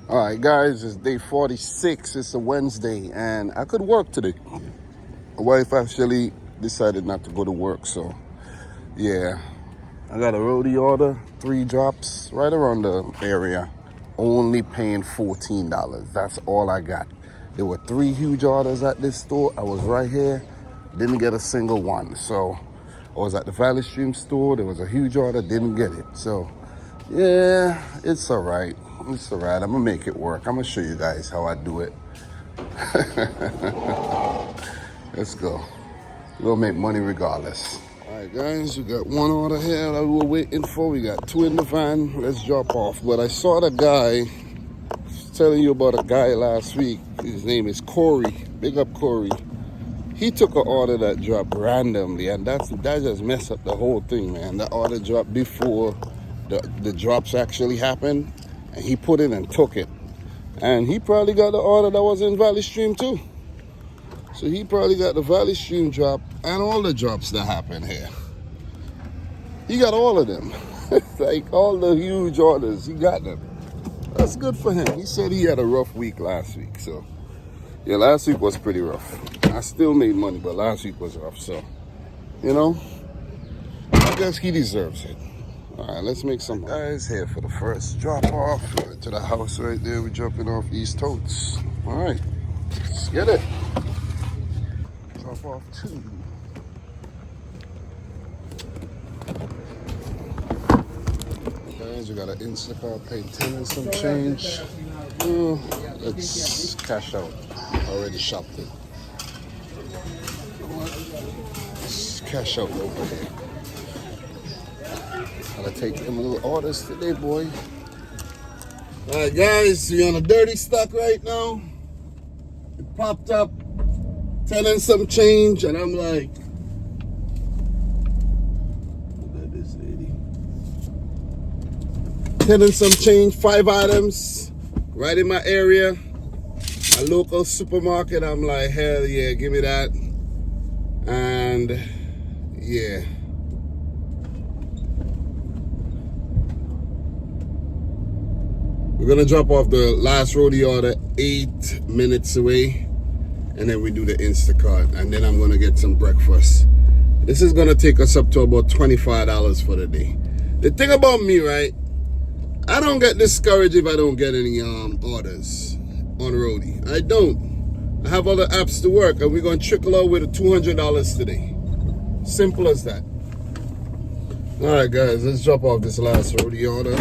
All right, guys, it's day 46. It's a Wednesday, and I could work today. My wife actually decided not to go to work, so yeah. I got a roadie order, 3 drops, right around the area. Only paying $14. That's all I got. There were 3 huge orders at this store. I was right here, didn't get a single one. So I was at the Valley Stream store. There was a huge order, didn't get it. So yeah, it's all right. It's all right. I'm gonna make it work. I'm gonna show you guys how I do it. Let's go. We'll make money regardless. All right, guys, we got 1 order here that we were waiting for. We got 2 in the van. Let's drop off. But I saw the guy, telling you about a guy last week. His name is Corey. Big up Corey. He took an order that dropped randomly, and that just messed up the whole thing, man. The order dropped before the drops actually happened, and he put it and took it. And he probably got the order that was in Valley Stream too. So he probably got the Valley Stream drop and all the drops that happened here. He got all of them. Like all the huge orders, he got them. That's good for him. He said he had a rough week last week. So yeah, last week was pretty rough. I still made money, but last week was rough. So, you know, I guess he deserves it. All right, let's make some guys here for the first drop off. Right to the house right there. We're dropping off these totes. All right, let's get it. Drop off 2. Guys, we got an Instacart, pay 10 and some change. Let's cash out. Already shopped it. Let's cash out over here. Gotta take them little orders today, boy. All right, guys, we on a dirty stock right now. It popped up 10 and some change, and I'm like, look at this lady. 10 and some change, 5 items, right in my area, a local supermarket. I'm like, hell yeah, give me that. And yeah. We're gonna drop off the last roadie order 8 minutes away, and then we do the Instacart, and then I'm gonna get some breakfast. This is gonna take us up to about $25 for the day. The thing about me, right? I don't get discouraged if I don't get any orders on roadie. I don't. I have other apps to work, and we're gonna trickle out with a $200 today. Simple as that. All right, guys, let's drop off this last roadie order.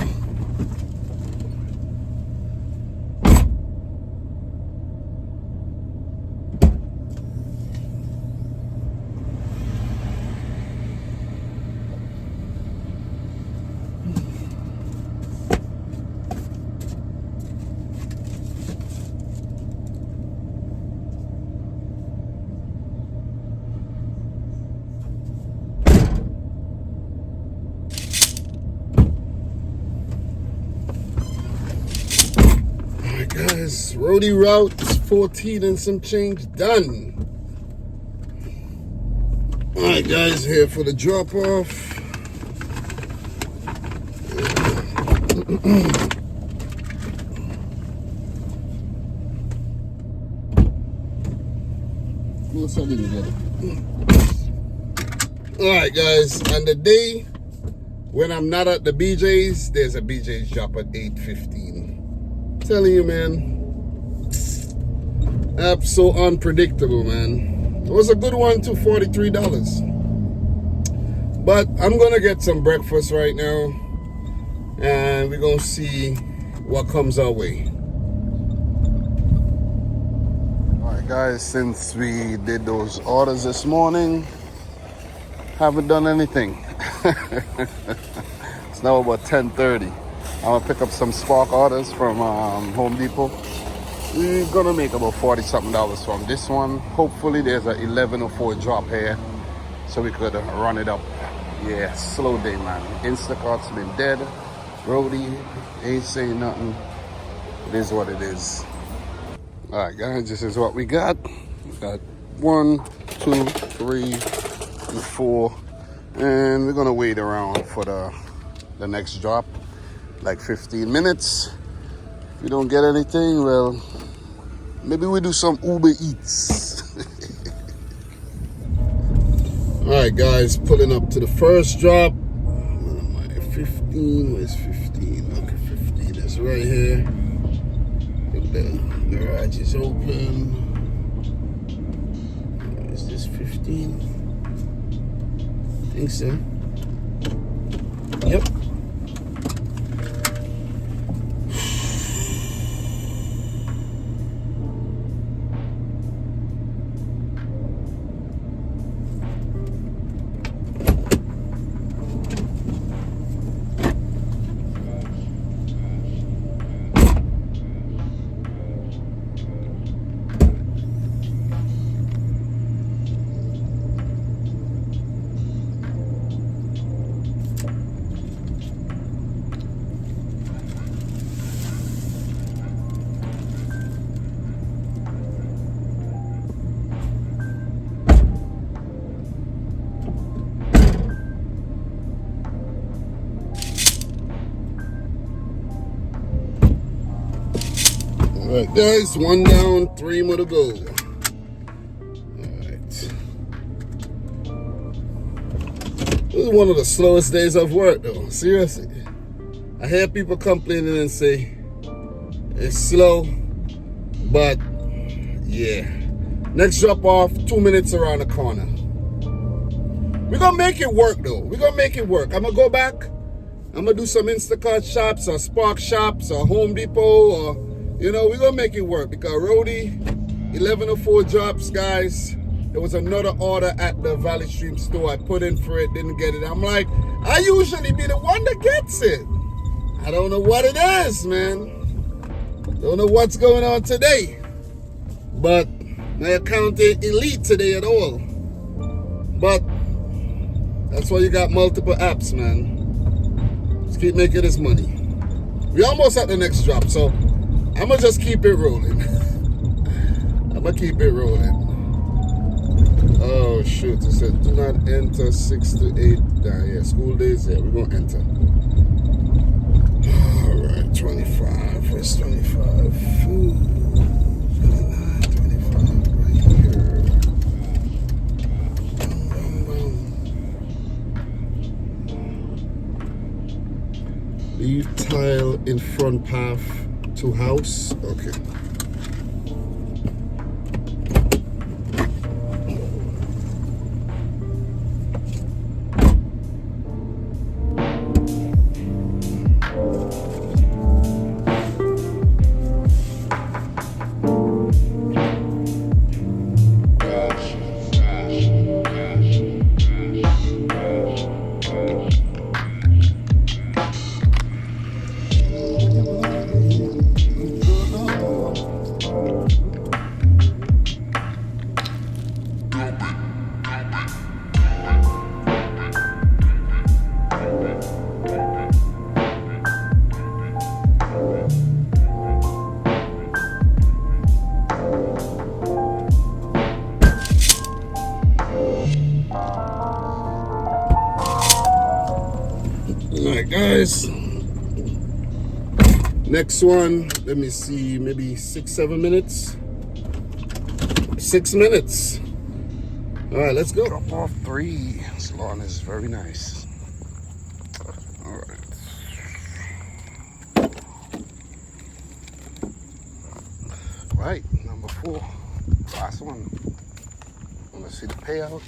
Guys, roadie route 14 and some change done. All right, guys, here for the drop off. All right, guys, and the day when I'm not at the BJ's, there's a BJ's drop at 8:15. Telling you, man, app so unpredictable, man. It was a good one too, $43. But I'm gonna get some breakfast right now, and we're gonna see what comes our way. All right, guys, since we did those orders this morning, haven't done anything. It's now about 10:30. I'm gonna pick up some Spark orders from Home Depot. We're gonna make about $40-something from this one. Hopefully there's an 11:04 drop here, so we could run it up. Yeah, slow day, man. Instacart's been dead. Roadie ain't saying nothing. It is what it is. All right, guys, this is what we got. We got 1, 2, 3, and 4, and we're gonna wait around for the next drop. Like 15 minutes. we don't get anything, well, maybe we do some Uber Eats. All right, guys, pulling up to the first drop. Where am I? 15. Where's 15? Okay, 15 is right here. The garage is open. Is this 15? I think so. Yep. All right, guys, 1 down, 3 more to go. All right. This is one of the slowest days I've worked, though. Seriously. I hear people complaining and say it's slow, but yeah. Next drop off, 2 minutes around the corner. We're gonna make it work, though. We're gonna make it work. I'm gonna go back. I'm gonna do some Instacart shops or Spark shops or Home Depot or, you know, we're gonna make it work because Rody, 11:04 drops, guys. There was another order at the Valley Stream store. I put in for it, didn't get it. I'm like, I usually be the one that gets it. I don't know what it is, man. Don't know what's going on today. But my account ain't elite today at all. But that's why you got multiple apps, man. Just keep making this money. We almost at the next drop, so I'm gonna just keep it rolling. I'm gonna keep it rolling. Oh shoot, it said do not enter 6 to 8. Yeah, school days, yeah, we're gonna enter. Alright, 25, where's 25? 29, 25, right here. Boom, boom, boom. Leave tile in front path to house. Okay. Alright, guys. Next one, let me see, maybe 6-7 minutes. 6 minutes. Alright, let's go. Drop off 3. This lawn is very nice. Alright. Right, number 4. Last one. Wanna see the payout?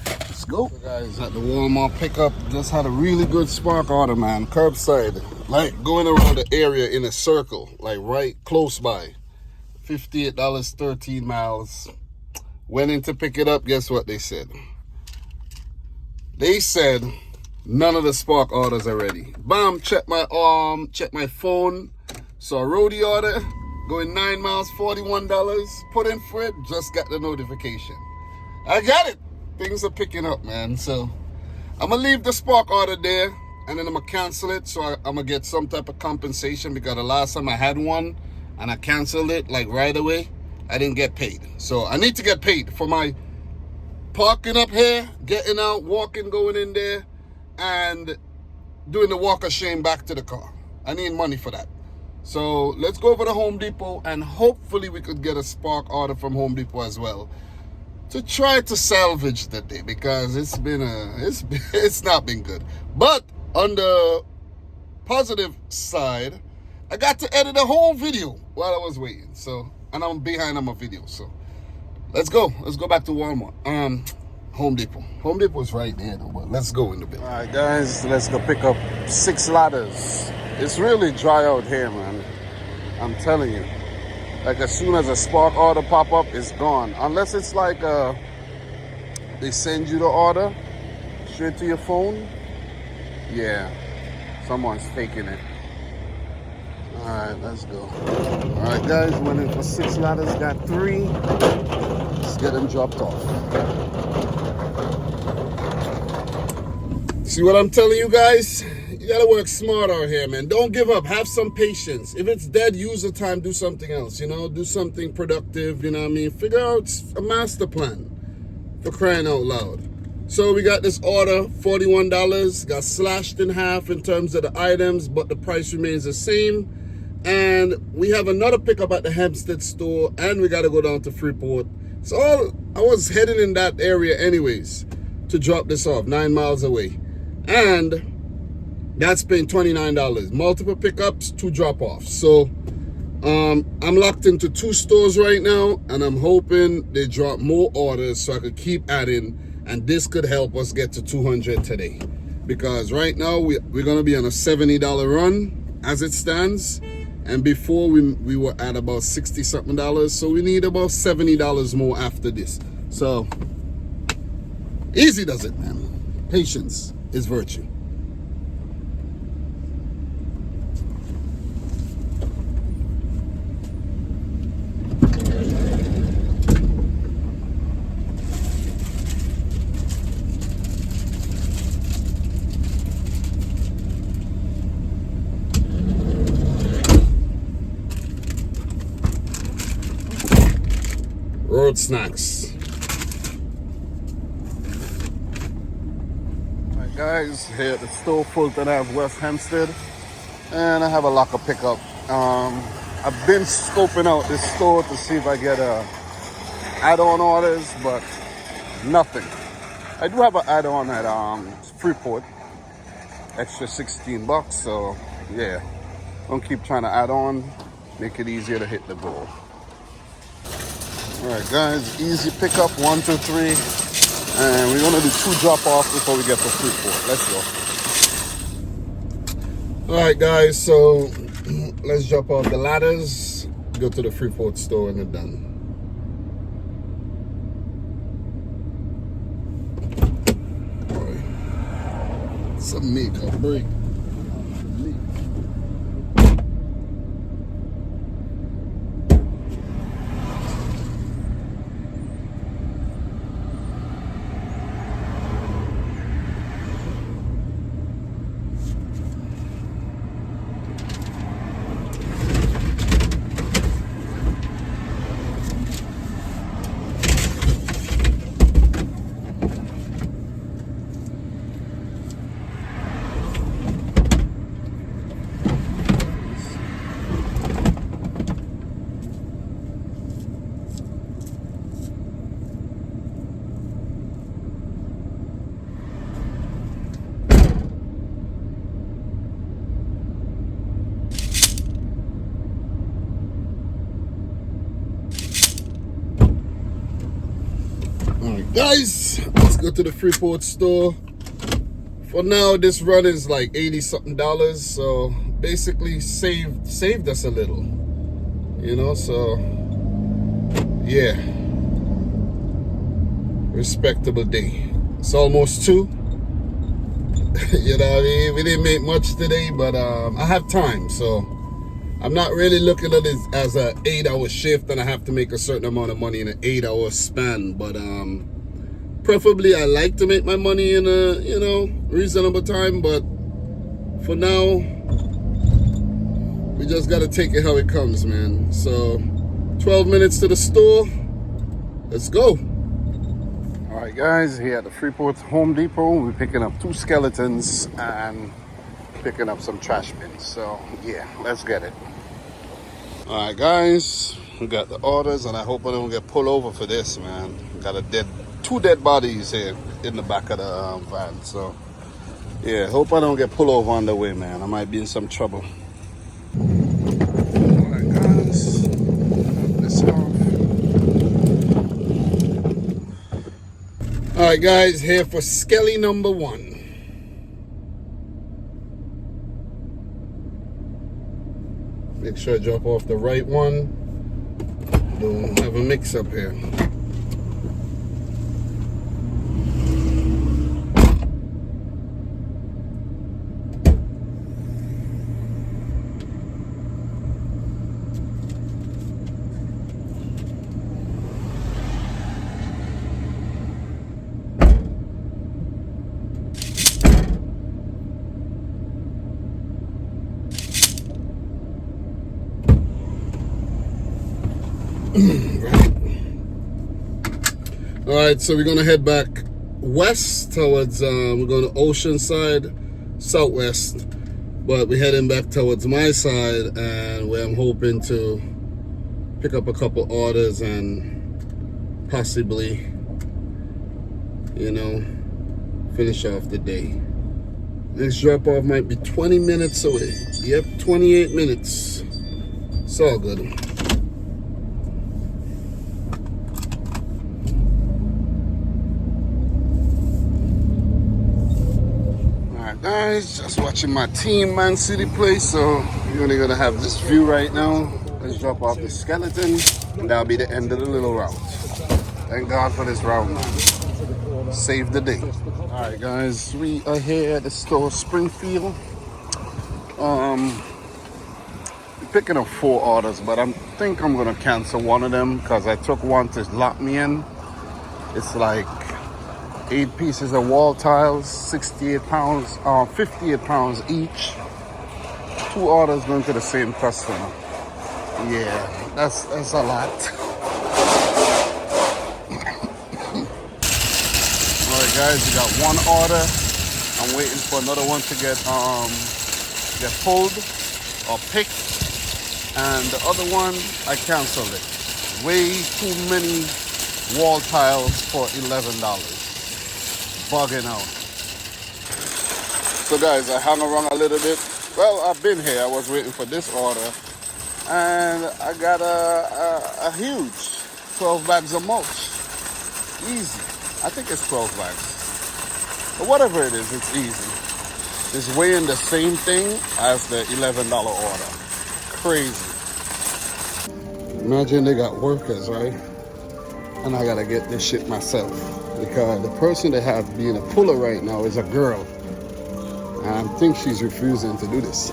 Let's go. So guys, at the Walmart pickup, just had a really good Spark order, man. Curbside. Like going around the area in a circle, like right close by. $58, 13 miles. Went in to pick it up. Guess what they said? They said none of the Spark orders are ready. Bam, check my phone. Saw a roadie order. Going 9 miles, $41. Put in for it. Just got the notification. I got it. Things are picking up, man. So I'm gonna leave the Spark order there, and then I'm gonna cancel it. So I'm gonna get some type of compensation because the last time I had one and I canceled it like right away, I didn't get paid. So I need to get paid for my parking up here, getting out, walking, going in there, and doing the walk of shame back to the car. I need money for that. So let's go over to Home Depot and hopefully we could get a spark order from Home Depot as well to try to salvage the day, because it's not been good. But on the positive side, I got to edit a whole video while I was waiting. So, and I'm behind on my video. So let's go back to Walmart. Home Depot. Home Depot is right there though, but let's go in a bit. All right, guys, let's go pick up 6 ladders. It's really dry out here, man. I'm telling you. Like, as soon as a spark order pop up, it's gone. Unless it's like they send you the order straight to your phone. Yeah, someone's faking it. All right, let's go. All right, guys, went in for 6 ladders, got 3. Let's get them dropped off. See what I'm telling you guys? You gotta work smart out here, man. Don't give up. Have some patience. If it's dead, use the time, do something else, you know? Do something productive, you know what I mean? Figure out a master plan, for crying out loud. So we got this order, $41, got slashed in half in terms of the items, but the price remains the same. And we have another pickup at the Hempstead store, and we gotta go down to Freeport. So I was heading in that area anyways to drop this off, 9 miles away. And that's paying $29. Multiple pickups, 2 drop-offs. So I'm locked into 2 stores right now, and I'm hoping they drop more orders so I could keep adding, and this could help us get to 200 today. Because right now we're gonna be on a $70 run as it stands, and before we were at about $60 something, so we need about $70 more after this. So easy does it, man. Patience is virtue. Road snacks. Alright guys, here at the store, Fulton Ave, West Hempstead, and I have a locker pickup. I've been scoping out this store to see if I get add-on orders, but nothing. I do have an add-on at Freeport, extra $16, so yeah, don't keep trying to add on, make it easier to hit the goal. All right, guys, easy pickup, 1, 2, 3, and we're gonna do 2 drop-offs before we get to Freeport. Let's go. All right, guys, so let's drop off the ladders, go to the Freeport store, and we're done. All right, some make or break. Alright guys, let's go to the Freeport store. For now, this run is like $80 something, so basically saved us a little, you know, so yeah, respectable day. It's almost 2. You know what I mean? We didn't make much today, but I have time, so I'm not really looking at it as a 8-hour shift and I have to make a certain amount of money in an 8-hour span. But preferably I like to make my money in a, you know, reasonable time. But for now, we just gotta take it how it comes, man. So 12 minutes to the store. Let's go. All right, guys, here at the Freeport Home Depot, we're picking up 2 skeletons and picking up some trash bins. So yeah, let's get it. All right, guys, we got the orders, and I hope I don't get pulled over for this, man. Got two dead bodies here in the back of the van. So, yeah, hope I don't get pulled over on the way, man. I might be in some trouble. All right, guys, this off. All right, guys, here for Skelly number 1. Make sure I drop off the right one. Don't have a mix up here. Right. All right, so we're gonna head back west towards we're going to Oceanside, southwest, but we're heading back towards my side, and where I'm hoping to pick up a couple orders and possibly, you know, finish off the day. Next drop off might be 20 minutes away. Yep, 28 minutes. It's all good. Guys, just watching my team Man City play, so you're only gonna have this view right now. Let's drop off the skeleton, and that'll be the end of the little route. Thank God for this route, man. Save the day. All right, guys, we are here at the store Springfield. We're picking up 4 orders, but I think I'm gonna cancel one of them because I took one to lock me in. It's like 8 pieces of wall tiles, 68 pounds, 58 pounds each. 2 orders going to the same customer. Yeah, that's a lot. All right, guys, we got 1 order. I'm waiting for another one to get pulled or picked, and the other one I canceled it. Way too many wall tiles for $11. Bugging out. So guys, I hung around a little bit. Well, I've been here. I was waiting for this order, and I got a huge 12 bags of mulch. Easy. I think it's 12 bags. But whatever it is, it's easy. It's weighing the same thing as the $11 order. Crazy. Imagine they got workers, right? And I gotta get this shit myself, because the person they have being a puller right now is a girl, and I think she's refusing to do this.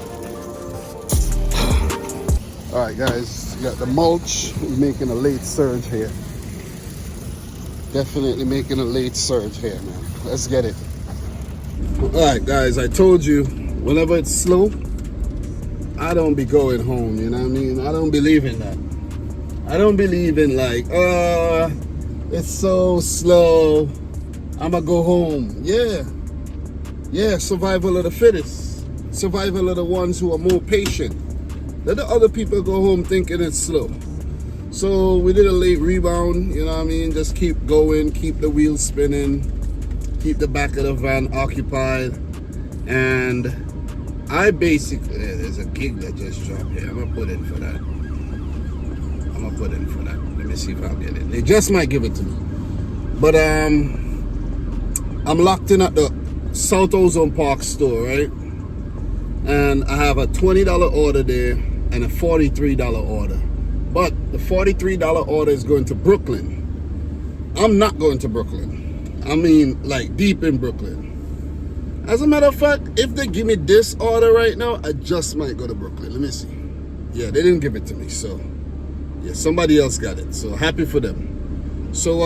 All right, guys, you got the mulch making a late surge here. Definitely making a late surge here, man. Let's get it. All right, guys, I told you, whenever it's slow, I don't be going home, you know what I mean? I don't believe in that. I don't believe in like, it's so slow, I'ma go home. Yeah, survival of the fittest. Survival of the ones who are more patient. Let the other people go home thinking it's slow. So we did a late rebound, you know what I mean? Just keep going, keep the wheels spinning, keep the back of the van occupied. And I basically, there's a gig that just dropped here. I'm gonna put in for that. Let me see if I'll get it. They just might give it to me. But I'm locked in at the South Ozone Park store, right? And I have a $20 order there and a $43 order. But the $43 order is going to Brooklyn. I'm not going to Brooklyn. I mean, like deep in Brooklyn. As a matter of fact, if they give me this order right now, I just might go to Brooklyn. Let me see. Yeah, they didn't give it to me, so yeah, somebody else got it. So happy for them. So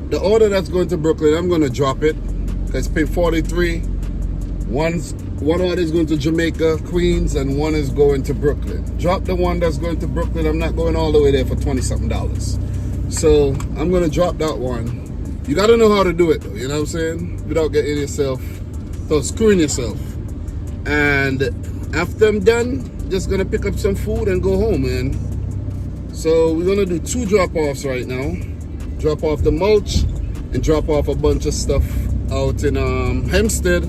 the order that's going to Brooklyn, I'm going to drop it. It's paid 43. One order is going to Jamaica, Queens, and one is going to Brooklyn. Drop the one that's going to Brooklyn. I'm not going all the way there for $20-something. So I'm going to drop that one. You got to know how to do it, though. You know what I'm saying? Without screwing yourself. And after I'm done, just gonna pick up some food and go home, man. So we're gonna do 2 drop-offs right now. Drop off the mulch and drop off a bunch of stuff out in Hempstead.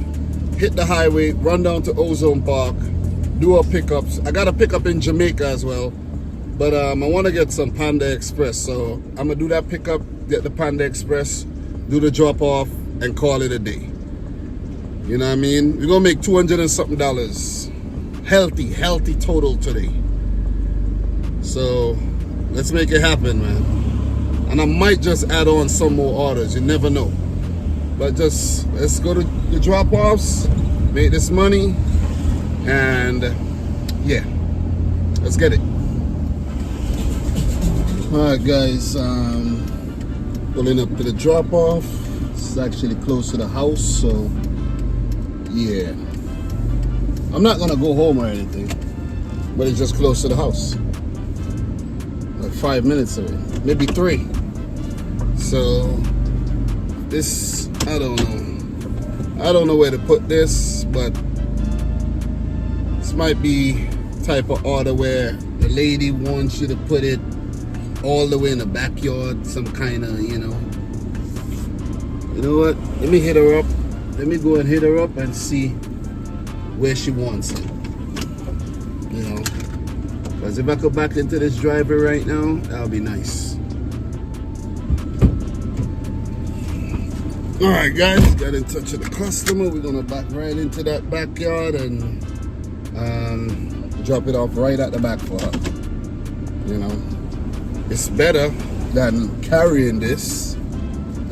Hit the highway, run down to Ozone Park, do our pickups. I got a pickup in Jamaica as well, but I want to get some Panda Express, so I'm gonna do that pickup, get the Panda Express, do the drop off, and call it a day. You know what I mean? We're gonna make $200 and something. Healthy total today. So let's make it happen, man. And I might just add on some more orders, you never know. But just, let's go to the drop-offs, make this money, and yeah, let's get it. All right, guys, pulling up to the drop-off. It's actually close to the house, so yeah. I'm not gonna go home or anything, but it's just close to the house. Like 5 minutes away, maybe 3. So this, I don't know where to put this, but this might be type of order where the lady wants you to put it all the way in the backyard, some kind of, you know what, let me hit her up. Let me go and hit her up and see where she wants it, you know, because if I go back into this driveway right now, that would be nice. All right, guys, got in touch with the customer. We're gonna back right into that backyard and drop it off right at the back for her. You know, it's better than carrying this.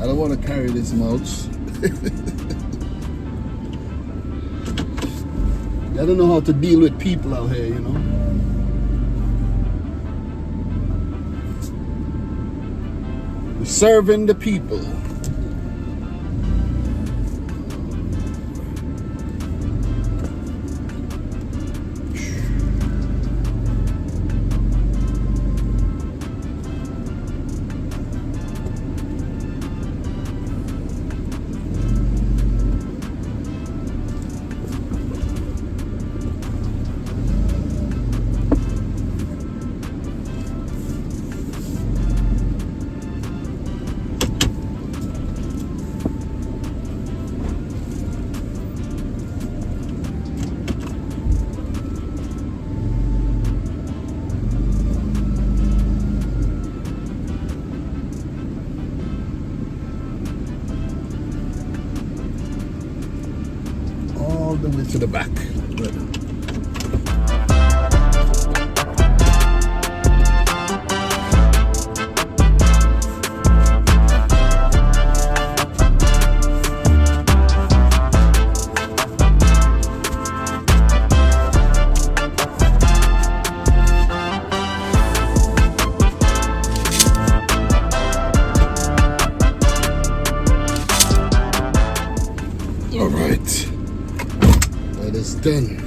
I don't want to carry this mulch. I don't know how to deal with people out here, you know. We're serving the people. All the way to the back. Good. All right. That is done.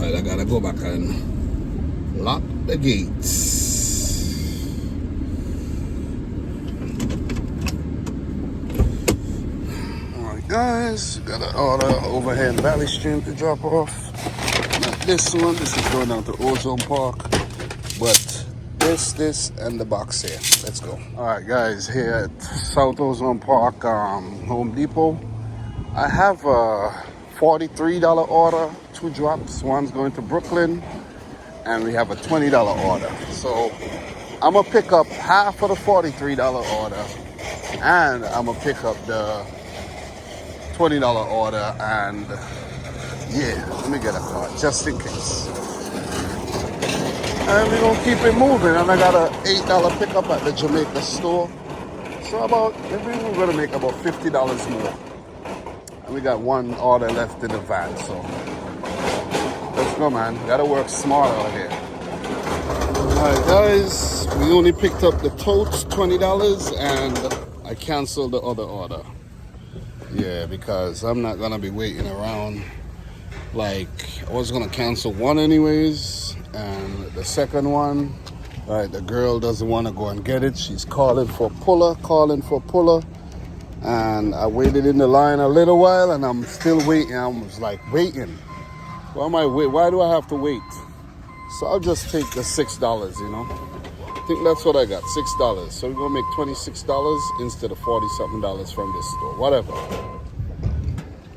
I gotta go back and lock the gates. Alright guys, got an order over here in Valley Stream to drop off. Not this one, this is going down to Ozone Park, but this and the box here. Let's go. Alright guys, here at South Ozone Park, Home Depot. I have a $43 order, 2 drops. One's going to Brooklyn, and we have a $20 order. So I'm gonna pick up half of the $43 order, and I'm gonna pick up the $20 order. And yeah, let me get a card just in case. And we're gonna keep it moving. And I got a $8 pickup at the Jamaica store. So maybe we're gonna make about $50 more. And we got one order left in the van, so let's go, man. Gotta work smart out here. Alright guys, we only picked up the totes, $20, and I canceled the other order. Yeah, because I'm not gonna be waiting around. Like, I was gonna cancel one anyways, and the second one, right, the girl doesn't want to go and get it. She's calling for puller, and I waited in the line a little while, and I'm still waiting. I was like, waiting. Why am I wait? Why do I have to wait? So I'll just take the $6, you know. I think that's what I got, $6. So we're gonna make $26 instead of $40-something from this store, whatever.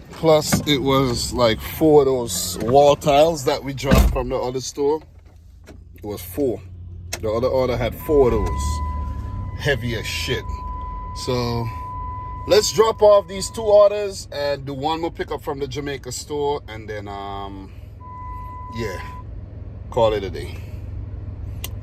Plus, it was like 4 of those wall tiles that we dropped from the other store. It was 4. The other order had 4 of those. Heavy as shit. So, let's drop off these 2 orders and do one more pickup from the Jamaica store. And then, yeah, call it a day.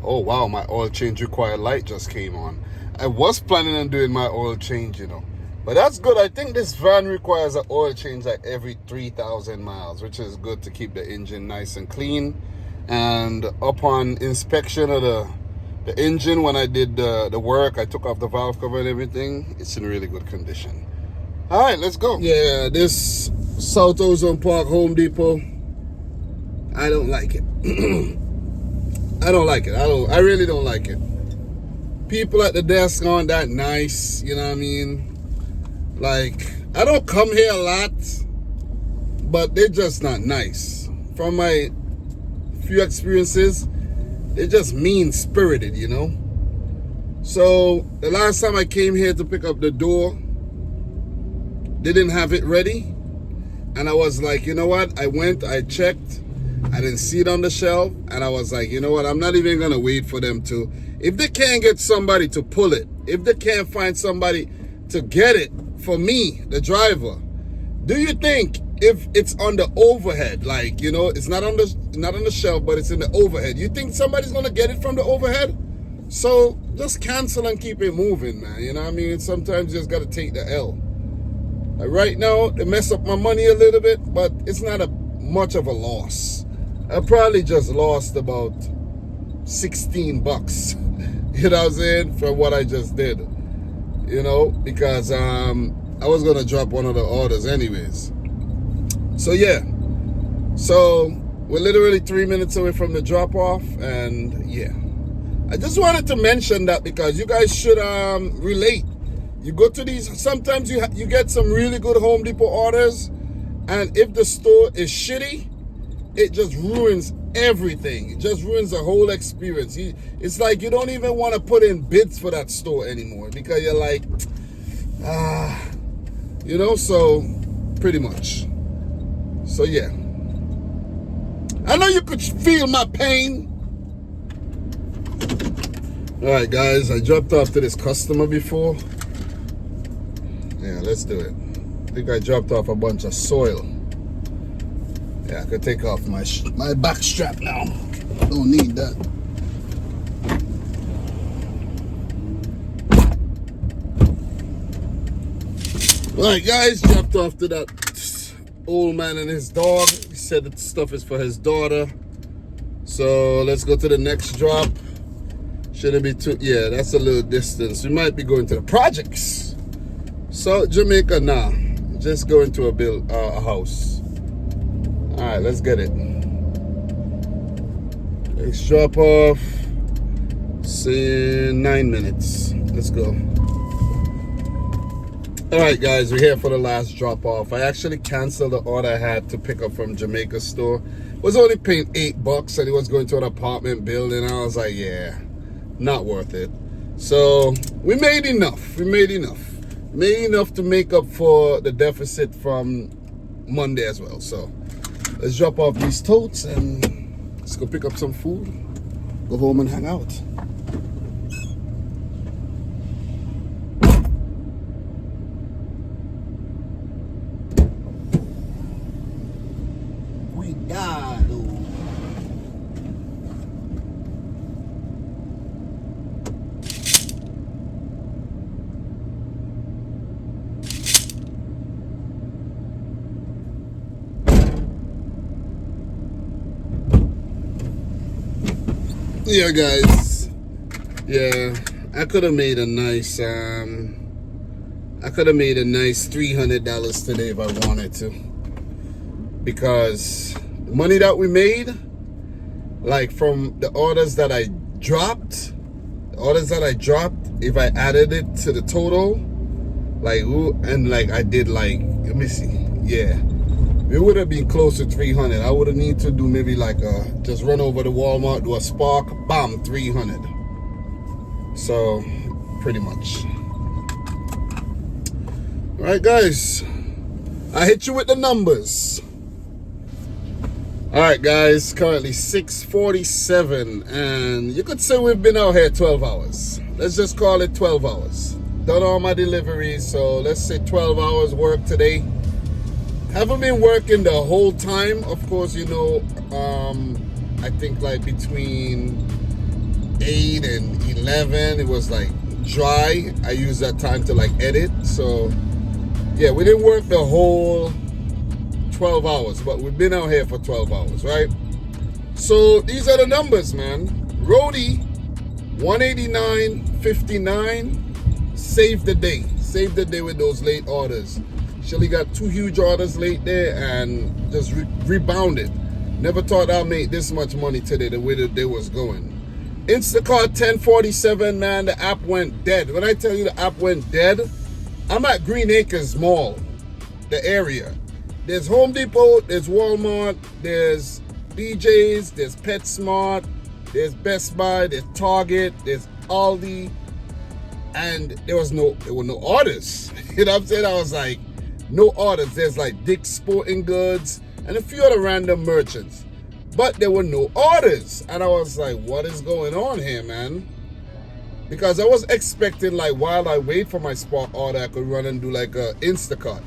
Oh, wow, my oil change required light just came on. I was planning on doing my oil change, you know. But that's good. I think this van requires an oil change like every 3,000 miles, which is good to keep the engine nice and clean. And upon inspection of the engine, when I did the work, I took off the valve cover and everything. It's in really good condition. All right, let's go. Yeah, this South Ozone Park Home Depot, I don't like it. I don't like it. I really don't like it. People at the desk aren't that nice, you know what I mean? Like, I don't come here a lot, but they're just not nice. From my few experiences, they're just mean-spirited, you know? So, the last time I came here to pick up the door, they didn't have it ready. And I was like, you know what? I went, I checked, I didn't see it on the shelf, and I was like, you know what? I'm not even gonna wait for them to. If they can't get somebody to pull it, if they can't find somebody to get it, for me, the driver, do you think if it's on the overhead, like, you know, it's not on the shelf, but it's in the overhead, you think somebody's gonna get it from the overhead? So just cancel and keep it moving, man. You know what I mean? Sometimes you just gotta take the L. Like right now, they mess up my money a little bit, but it's not much of a loss. I probably just lost about $16. You know what I'm saying? From what I just did. You know, because I was gonna drop one of the orders anyways. So yeah, so we're literally 3 minutes away from the drop off, and yeah, I just wanted to mention that because you guys should relate. You go to these, sometimes you get some really good Home Depot orders, and if the store is shitty, it just ruins everything. It just ruins the whole experience. It's like you don't even want to put in bids for that store anymore because you're like, you know, so pretty much. So yeah, I know you could feel my pain. All right, guys, I dropped off to this customer before. Yeah, let's do it. I think I dropped off a bunch of soil. Yeah, I could take off my back strap now. Don't need that. Alright guys, dropped off to that old man and his dog. He said that the stuff is for his daughter. So let's go to the next drop. Shouldn't be too, yeah, that's a little distance. We might be going to the projects. South Jamaica, nah. Just going to a house. All right, let's get it. Next drop off. Say 9 minutes. Let's go. All right, guys, we're here for the last drop off. I actually canceled the order I had to pick up from Jamaica store. Was only paying $8, and it was going to an apartment building. I was like, yeah, not worth it. So we made enough. Made enough to make up for the deficit from Monday as well. So let's drop off these totes and let's go pick up some food, go home and hang out. Cuidado. Yeah, guys. Yeah, I could have made a nice $300 today if I wanted to, because the money that we made, like from the orders that I dropped, if I added it to the total, like, and like I did, like, let me see, yeah, it would have been close to 300. I would have need to do maybe like just run over to Walmart, do a spark, bam, 300. So pretty much. All right, guys, I hit you with the numbers. All right, guys, currently 6:47, and you could say we've been out here 12 hours. Let's just call it 12 hours. Done all my deliveries, so let's say 12 hours work today. Haven't been working the whole time, of course, you know. I think like between 8 and 11, it was like dry. I used that time to like edit, so yeah, we didn't work the whole 12 hours, but we've been out here for 12 hours, right? So these are the numbers, man. Rody, 189.59. Saved the day with those late orders. Shelly got 2 huge orders late there and just rebounded. Never thought I'd make this much money today the way the day was going. Instacart 1047, man, the app went dead. When I tell you the app went dead, I'm at Green Acres Mall, the area. There's Home Depot, there's Walmart, there's BJ's, there's PetSmart, there's Best Buy, there's Target, there's Aldi, and there were no orders. You know what I'm saying? I was like, no orders. There's like Dick's Sporting Goods and a few other random merchants, but there were no orders. And I was like, what is going on here, man? Because I was expecting, like, while I wait for my spot order, I could run and do like a Instacart.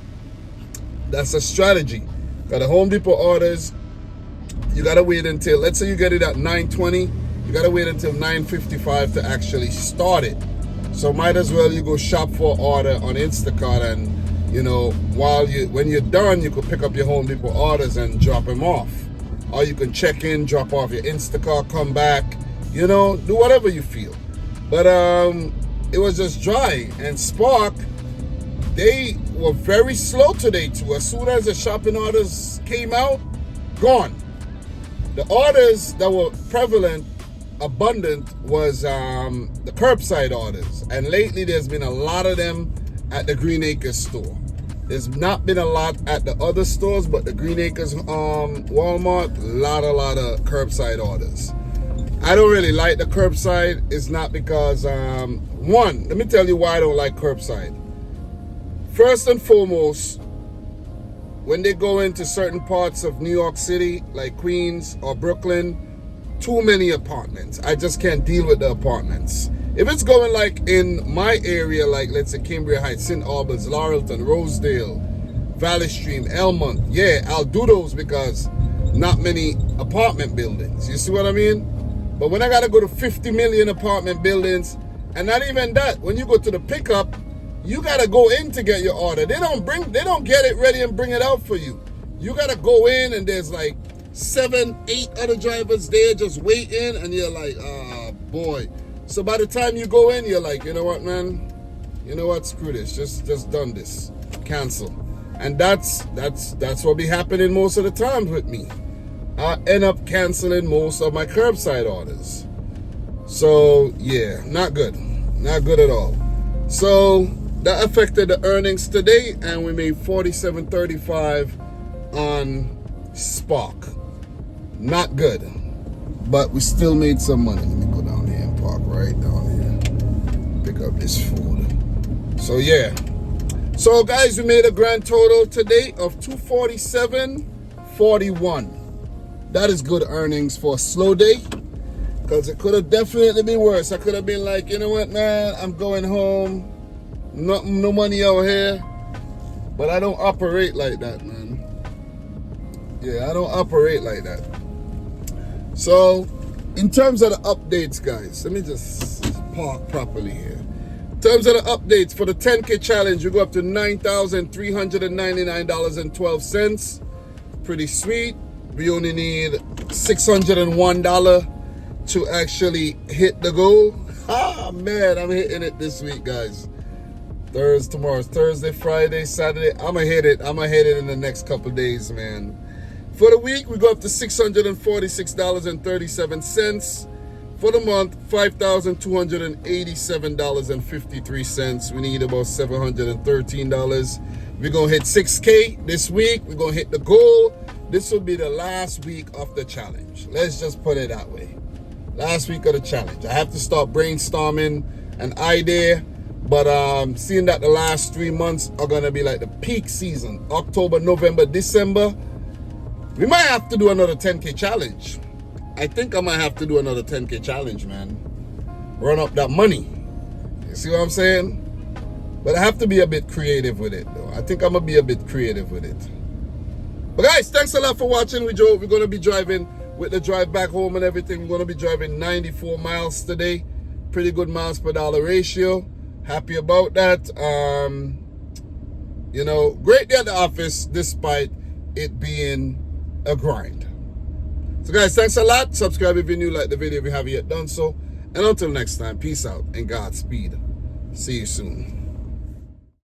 That's a strategy. Got the Home Depot orders, you gotta wait until, let's say you get it at 9:20, you gotta wait until 9:55 to actually start it. So might as well you go shop for order on Instacart, and you know, when you're done, you could pick up your Home Depot orders and drop them off. Or you can check in, drop off your Instacart, come back, you know, do whatever you feel. But it was just dry. And Spark, they were very slow today too. As soon as the shopping orders came out, gone. The orders that were abundant was the curbside orders. And lately there's been a lot of them at the Green Acres store. There's not been a lot at the other stores, but the Green Acres Walmart, a lot of curbside orders. I don't really like the curbside. It's not because, one, let me tell you why I don't like curbside. First and foremost, when they go into certain parts of New York City, like Queens or Brooklyn, too many apartments. I just can't deal with the apartments. If it's going like in my area, like let's say Cambria Heights, St. Albans, Laurelton, Rosedale, Valley Stream, Elmont, yeah, I'll do those because not many apartment buildings. You see what I mean? But when I gotta go to 50 million apartment buildings, and not even that, when you go to the pickup, you gotta go in to get your order. They don't get it ready and bring it out for you. You gotta go in, and there's like 7, 8 other drivers there just waiting, and you're like, oh boy. So by the time you go in, you're like, you know what, man? You know what? Screw this. Just done this. Cancel. And that's what be happening most of the time with me. I end up canceling most of my curbside orders. So yeah, not good. Not good at all. So that affected the earnings today, and we made $47.35 on Spark. Not good. But we still made some money. Let me go down here and park right down here. Pick up this food. So yeah. So guys, we made a grand total today of $247.41. That is good earnings for a slow day, because it could have definitely been worse. I could have been like, you know what, man, I'm going home. No money out here. But I don't operate like that, man. Yeah, I don't operate like that. So, in terms of the updates, guys, let me just park properly here. In terms of the updates, for the 10K challenge, you go up to $9,399.12. Pretty sweet. We only need $601 to actually hit the goal. Ah, man, I'm hitting it this week, guys. Tomorrow's Thursday, Friday, Saturday. I'm gonna hit it in the next couple days, man. For the week, we go up to $646.37. For the month, $5,287.53. We need about $713. We're gonna hit 6K this week. We're gonna hit the goal. This will be the last week of the challenge. Let's just put it that way. Last week of the challenge. I have to start brainstorming an idea. But seeing that the last 3 months are gonna be like the peak season, October, November, December, we might have to do another 10K challenge. I think I might have to do another 10K challenge, man. Run up that money. You see what I'm saying? But I have to be a bit creative with it, though. I think I'm gonna be a bit creative with it. But guys, thanks a lot for watching. We're gonna be driving with the drive back home and everything. We're gonna be driving 94 miles today. Pretty good miles per dollar ratio. Happy about that. You know, great day at the office despite it being a grind. So guys, thanks a lot. Subscribe if you're new, like the video if you haven't yet done so. And until next time, peace out and Godspeed. See you soon.